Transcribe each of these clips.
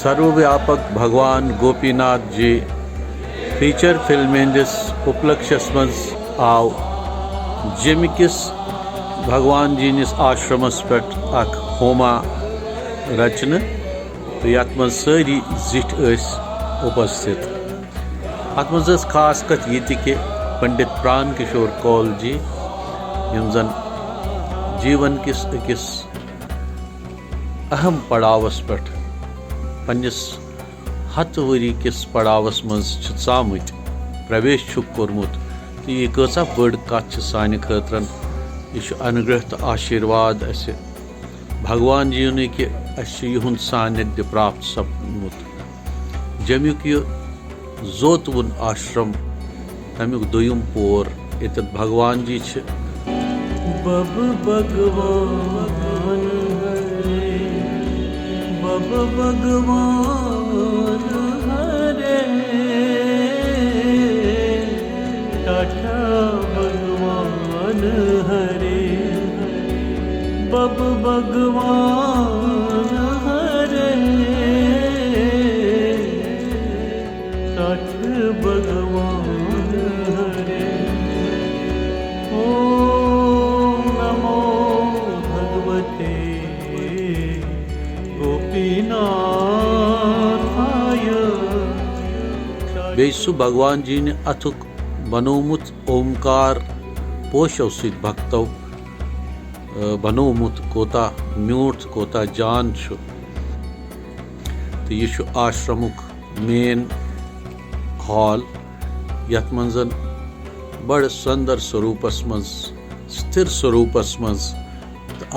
सर्वव्यापक भगवान Gopinath ji feature film हंदिस उपलक्ष्यस मज आव जमिकिस भगवान जी निस आश्रमस पे अख होमा रचन तो यत मज सारी जिठ उपस्थित। अत मज खास कथ ये कि पंडित प्राण किशोर कौल जी यम जन जीवन किस अकिस अहम पड़ावस पे पन्निस हत वरी किस पड़ावस मज षामुत प्रवेश कोर्मुत तो यह कसा बड़ कथ सानि खतरन यह अनुग्रह तो आशीर्वाद अस भगवान जी ने कि अहुंद सानिध्य प्राप्त सपमुत। जमुक यह जोतवन आश्रम तमुक दुयम पोर ये भगवान जी बब भगवान हरे बब भगवान हरे टाटा भगवान हरे बब भगवान हरे टाट भगवान हरे। ओम नमो भगवते गोपीनाथाय। बेसु भगवान जी ने अथुक बनोमुत ओमकार पोशो सत भक्तों बनोमुत कोता म्यूठ कोता जान तो यह आश्रमुक मेन हॉल यथ मंजन बड़ सुंदर स्वरूपस मज स्थिर स्वरूपस मज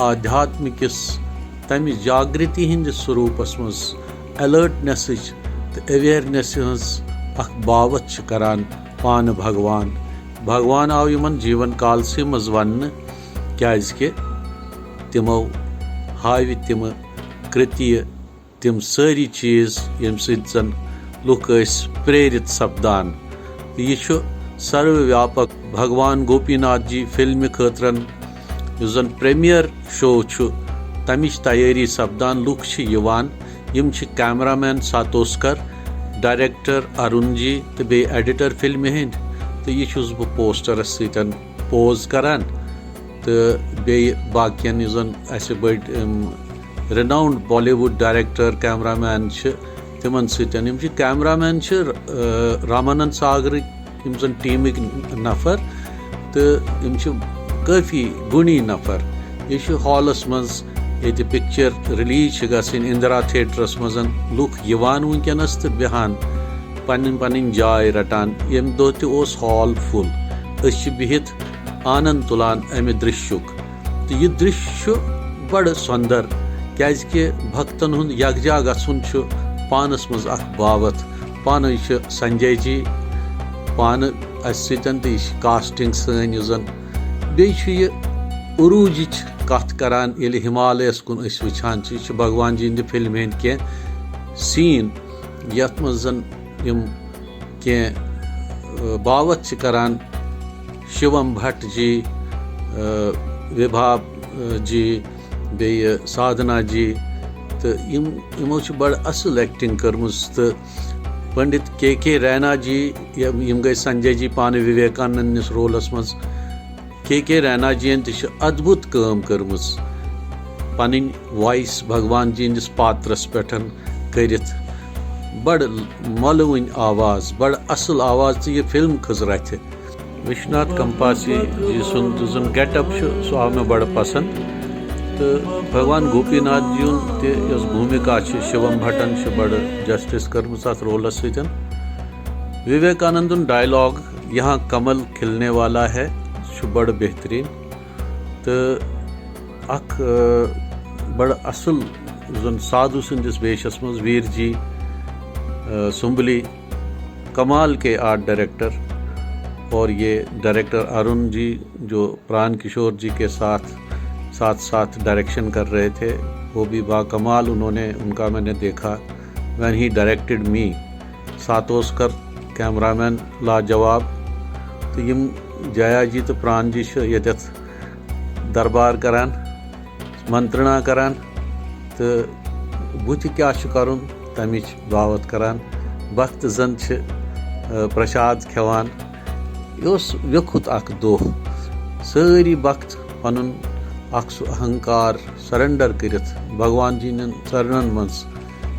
आध्यात्मिकस तमि जागृति हिंद स्वरूपस मज अलर्टनेस तो अवेयरनेस अख बावत करान पान भगवान भगवान आव यमन जीवन काल से मज वन क्या तिमो हाव तिम कृत्य तिम सारी चीज यम सन लुक प्रेरित सपदान। यह सर्वव्यापक भगवान गोपीनाथ जी फिल्म खतरन जन प्रीमियर शो तमिच तैयारी सपदान लुक यम कैमरामैन सातोस्कर डायरेक्टर अरुण जी तो बे एडिटर फिल्म हंद तो यह बह पोस्टरस सतन पोज करान तो बे बाकियन जन बड़ रिनाउंड बॉलीवुड डायरेक्टर कैमरामैन तिमन सतन कैमरामैन रामानंद सागर यम जन टीमिक नफर तो यम काफ़ी गुणी नफर। यह हॉलस मज ये पिक्चर रिलीज गन इंदिरा थिएटरस मज लुक वनकस तो बेहान पन पन जाय रटान यम दो तोस हॉल फुल बिहित आनंद तुलान अमि दृश्युक तो यह दृश्य बड़ सुंदर क्या भक्तन हुंद यकजा गसुन पानस मज अख बावत पान संजय जी पान सतन तो यह कास्टिंग सन जन बे उरूज कथ करान ये हिमालयस कुन वुचान भगवान जी हंद फिल्म हंद कह सीन यथ मज जन यम कह बावत करान शिवम भट्ट जी विभा जी बे साधना जी तो यमो बड़ असल एक्टिंग कर्मस तो पंडित के रैना जी यम गई संजय जी पान विवेकानंद रोलस मज के रैना जी अद्भुत काम कर्मस पन वॉइस भगवान जी हंदिस पात्रस पे करित बड़ मलवन आवाज़ बड़ असल आवाज़ तो यह फिल्म खज रथ। विश्वनाथ कंपासी जी सुन जन गेटअप सह आव मे बड़ पसंद तो भगवान गोपीनाथ जी भूमिका शिवम भट्टन बड़ जस्टिस कर्म अत रोलस सतन। विवेकानंद डायलॉग यहाँ कमल खिलने वाला है बड़ बेहतरीन तो अख बड़ असल जन साधु संदिस वेशस मज वीर जी सुम्बली कमाल के आर्ट डायरेक्टर और ये डायरेक्टर अरुण जी जो प्राण किशोर जी के साथ साथ डायरेक्शन कर रहे थे वो भी बाकमाल उन्होंने उनका मैंने देखा when he directed me. Satoskar cameraman लाजवाब तो यम जया जी तो प्राण जी यत दरबार करान मंत्रणा करान तो बुत क्या करुन तमिच दावत करान भक्त जन प्रसाद खेवान यह व्यखुत अख दोह सारी भक्त पनुन अख सु अहंकार सरेंडर करित भगवान जी चरणन मज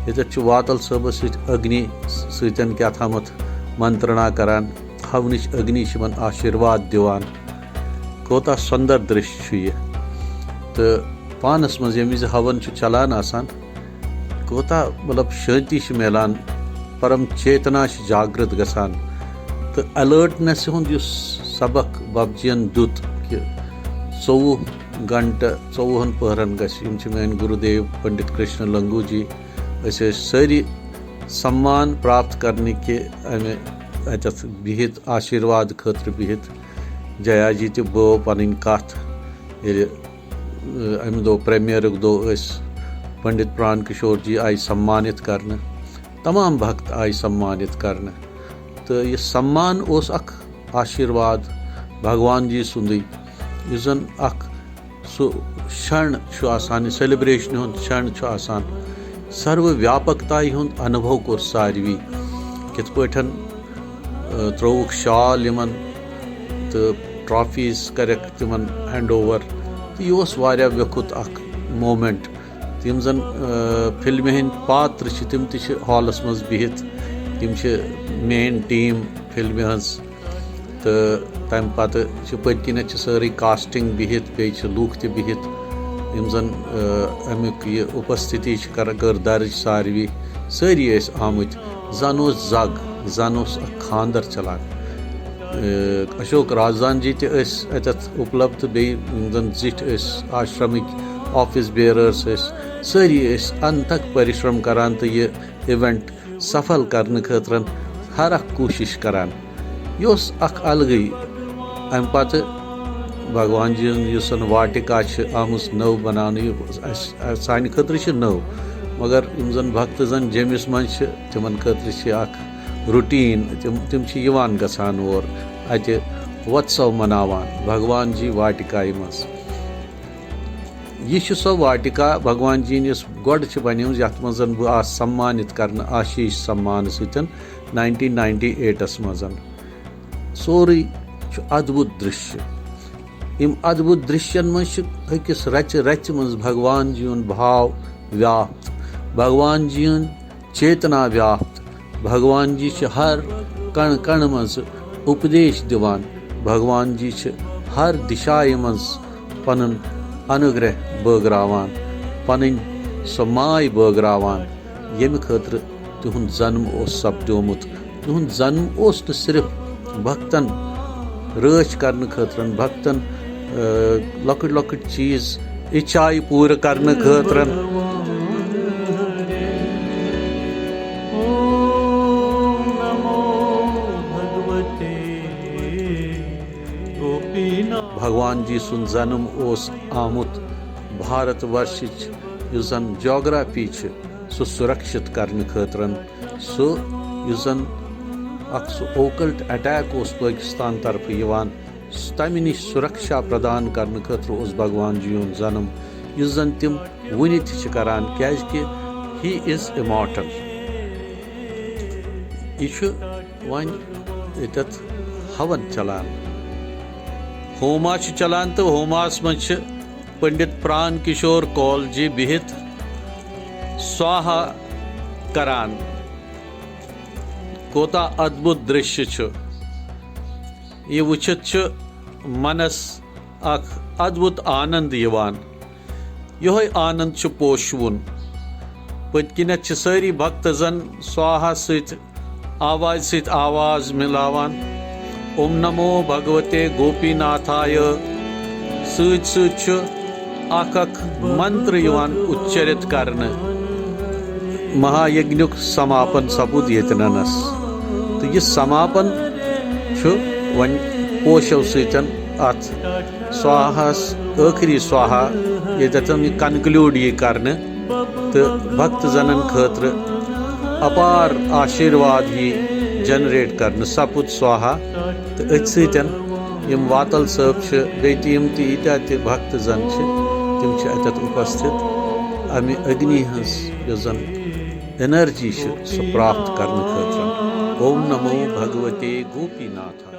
ये वातल सबस अग्नि सतन क्या थामत मंत्रणा करान हवनिश अग्नि आशीर्वाद दिवान कोता सुंदर दृश्य यह तो पानस मज ये विज हवन चलान आसान कोता मतलब शांति मिलान परम चेतना जागृत गसान तो अलर्टनेस हुंद सबक बबजियन दुत कि 24 घंटे 24 पहरन गन गुरुदेव पंडित कृष्ण लंगू जी सारी सम्मान प्राप्त करने के अत बिहित आशीर्वाद खतर बिहित जया जी बो पन कथ अमे दो प्रेमियर दो पंडित प्राण किशोर जी आई सम्मानित करने तमाम भक्त आई सम्मानित करने तो यह सम्मान उस अख आशीर्वाद भगवान जी सुंद जन अख सु क्षण सेलिब्रेशन हुंद क्षण सर्वव्यापकता हुंद अनुभव कोर सारवी कित पठन त्रोक शाल यमन तो ट्रॉफीज करक तिमन हैंड ओवर तो यह व्यखुत अख मोमेंट तिम जन फिल्म हंद पात्र तिम हॉलस मज बिहित तिम मेन टीम फिल्म हज तो तम पत पत्किन सारी कास्टिंग बिहित बे लूक त बिहित यम जन अमुक ये उपस्थिति कर दर्ज सारवी सारी आमुत जन जग जन खानदर चलान अशोक राजदान जी तत उपलब्ध बे जन जिठ आश्रमिक ऑफिस बेयरर्स सारी अनथक परिश्रम करान तो ये इवेंट सफल करने खतर हर अख कोशिश करान यह अख अलगई अम पत भगवान जी वाटिका आम नव बनाने सान खतर नव मगर जन भक्त जन जमिस मज तिमन खतर रूटीन तिम गसान और अत वत्सव मनावान भगवान जी वाटिका मज यह सो वाटिका भगवान जी गोड बन यथ मज बह सम्मानित कर आशीष सम्मान सतन 1998 मज सोरी अद्भुत दृश्य इन अद्भुत दृश्यन मज रच मज भगवान जी भाव व्याप्त भगवान जी चेतना व्याप्त भगवान जी हर कण कण मज उपदेश दिवान भगवान जी हर दिशाए मज पन अनुग्रह बगरावान पन सो माय बगरावान यम खतर तिहुंद जन्म सपदोमुत तिहुंद जन्म न सिर्फ भक्तन रच करने खतर भक्तन लकट लकट चीज इच्छाई पूरा करने खतर भगवान जी सुन जन्म आमुत भारत वर्ष जन जोग्राफी सु सुरक्षित करने खतर सु ओकल्ट अटैक पाकिस्तान तरफ तम नश सुरक्षा प्रदान करने खतर भगवान जी जन्म जन तिम वन करान क्या ही इज इमॉर्टल यह वन यत हवन चलान होमा चलान तो होमास मज पंडित प्राण किशोर कौल जी बिहित स्वाहा करान कोता अद्भुत दृश्य ये वुचित मनस अख अद्भुत आनंद यवान योह आनंद पोशवुन पत्किन सारी भक्त जन स्वाहा सत आवाज मिलावान ओम नमो भगवते गोपीनाथाय सत अख मंत्र यवान उच्चरित करने महायज्ञुक समापन सपुद यतनस तो यह समापन वन पोशव सतन अत स्वाहास आखिरी स्वाहा ये कनक्लूड यह करने तो भक्त जनन खतर अपार आशीर्वाद यह जनरेट करने सपुद स्वाहा तो अथ सतन यम वातल साहब बेम तीत्या भक्त जन तिम अत उपस्थित अमे अग्नि हज जन एनर्जी सह प्राप्त करने खतर। ओम नमो भगवते गोपीनाथाय।